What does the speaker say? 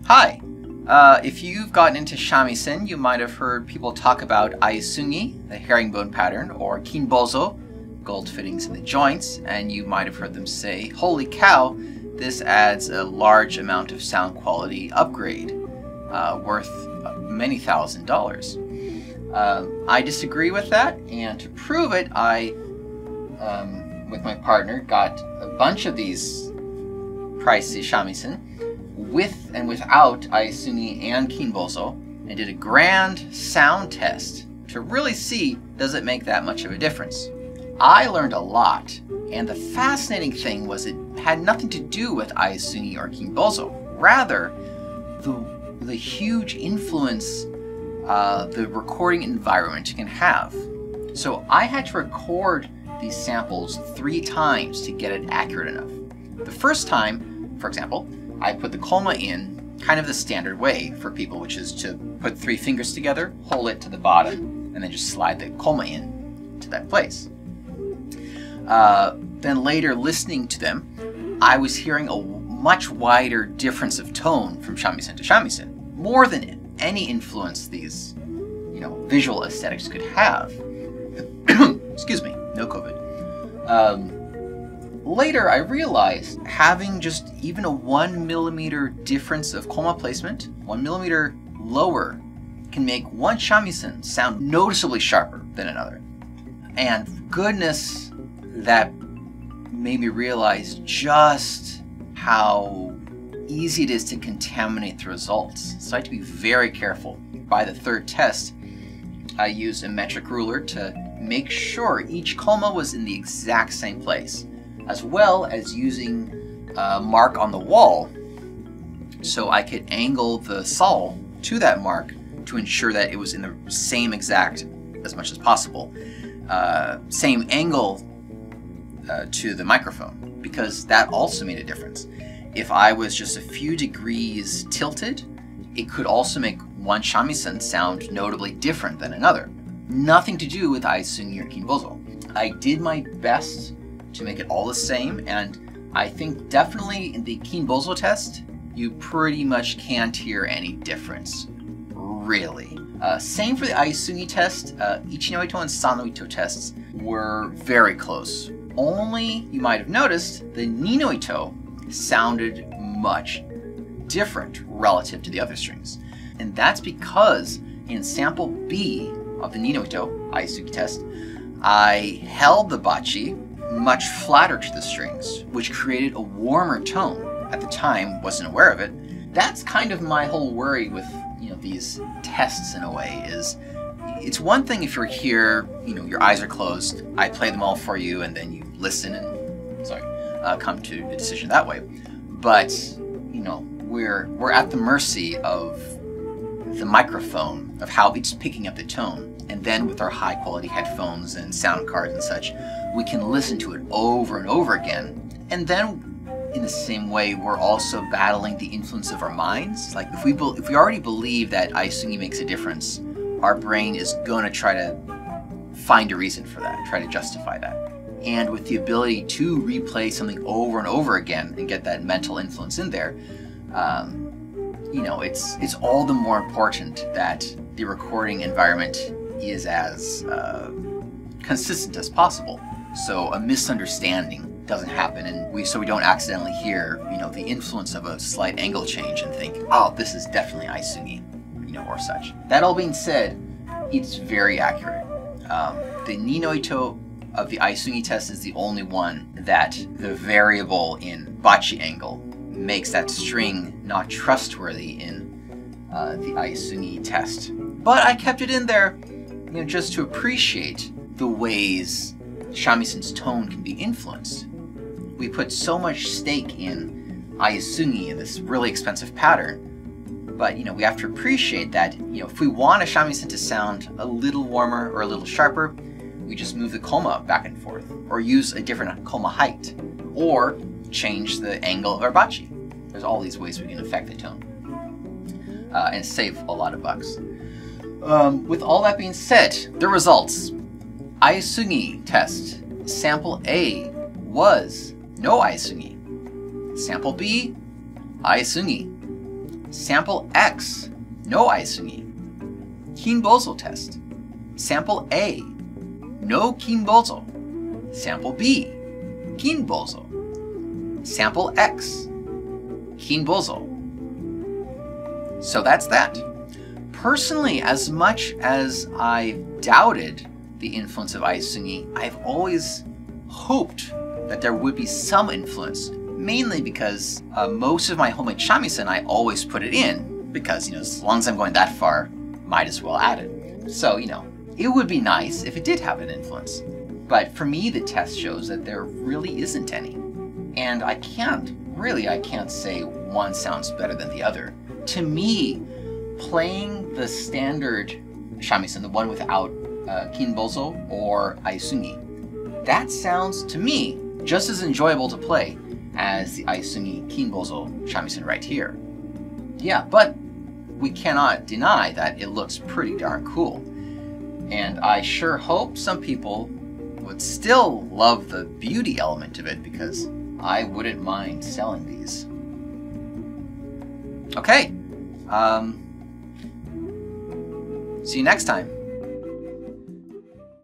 Hi! If you've gotten into Shamisen, you might have heard people talk about Ayasugi, the herringbone pattern, or Kinbozo, gold fittings in the joints, and you might have heard them say, holy cow, this adds a large amount of sound quality upgrade, worth many $1,000s. I disagree with that, and to prove it, I, with my partner, got a bunch of these pricey Shamisen, with and without Ayasugi and Kinbozo, and did a grand sound test to really see, does it make that much of a difference. I learned a lot, and the fascinating thing was it had nothing to do with Ayasugi or Kinbozo. Rather, the huge influence the recording environment can have. So I had to record these samples 3 times to get it accurate enough. The first time, for example, I put the koma in kind of the standard way for people, which is to put 3 fingers together, hold it to the bottom, and then just slide the koma in to that place. Then later, listening to them, I was hearing a much wider difference of tone from shamisen to shamisen, more than any influence these, visual aesthetics could have. Excuse me, no COVID. Later, I realized having just even a 1 millimeter difference of koma placement, 1 millimeter lower, can make one shamisen sound noticeably sharper than another. And goodness, that made me realize just how easy it is to contaminate the results. So I had to be very careful. By the 3rd test, I used a metric ruler to make sure each koma was in the exact same place, as well as using a mark on the wall so I could angle the saw to that mark to ensure that it was in the same exact, as much as possible, same angle to the microphone, because that also made a difference. If I was just a few degrees tilted, it could also make one shamisen sound notably different than another. Nothing to do with Ayasugi or Kinbozo. I did my best to make it all the same, and I think definitely in the Kinbozo test, you pretty much can't hear any difference, really. Same for the Ayasugi test. Ichinoito and Sanoito tests were very close. Only, you might have noticed, the Ninoito sounded much different relative to the other strings. And that's because in sample B of the Ninoito Ayasugi test, I held the bachi much flatter to the strings, which created a warmer tone. At the time, wasn't aware of it. That's kind of my whole worry with these tests in a way, is it's one thing if you're here, your eyes are closed, I play them all for you, and then you listen and come to a decision that way. But we're at the mercy of the microphone, of how it's picking up the tone, and then with our high quality headphones and sound cards and such, we can listen to it over and over again. And then in the same way, we're also battling the influence of our minds. Like if we already believe that Ayasugi makes a difference, our brain is going to try to find a reason for that, try to justify that. And with the ability to replay something over and over again and get that mental influence in there, it's all the more important that the recording environment is as consistent as possible, so a misunderstanding doesn't happen, and we don't accidentally hear the influence of a slight angle change and think, oh, this is definitely Ayasugi, or such. That all being said, it's very accurate. The Ninoito of the Ayasugi test is the only one that the variable in bachi angle makes that string not trustworthy in the Ayasugi test. But I kept it in there, just to appreciate the ways shamisen's tone can be influenced. We put so much stake in Ayasugi, this really expensive pattern, but we have to appreciate that if we want a shamisen to sound a little warmer or a little sharper, we just move the koma back and forth, or use a different koma height, or change the angle of our bachi. There's all these ways we can affect the tone and save a lot of bucks. With all that being said, the results. Ayasugi test. Sample A was no Ayasugi. Sample B, Ayasugi. Sample X, no Ayasugi. Kinbozo test. Sample A, no Kinbozo. Sample B, Kinbozo. Sample X, Kinbozo. So that's that. Personally, as much as I've doubted the influence of Ayasugi, I've always hoped that there would be some influence, mainly because most of my homemade shamisen, I always put it in, because, as long as I'm going that far, might as well add it. So, it would be nice if it did have an influence. But for me, the test shows that there really isn't any. And I can't say one sounds better than the other. To me, playing the standard shamisen, the one without Kinbozo or Ayasugi, that sounds, to me, just as enjoyable to play as the Ayasugi Kinbozo shamisen right here. Yeah, but we cannot deny that it looks pretty darn cool. And I sure hope some people would still love the beauty element of it, because I wouldn't mind selling these. Okay. See you next time.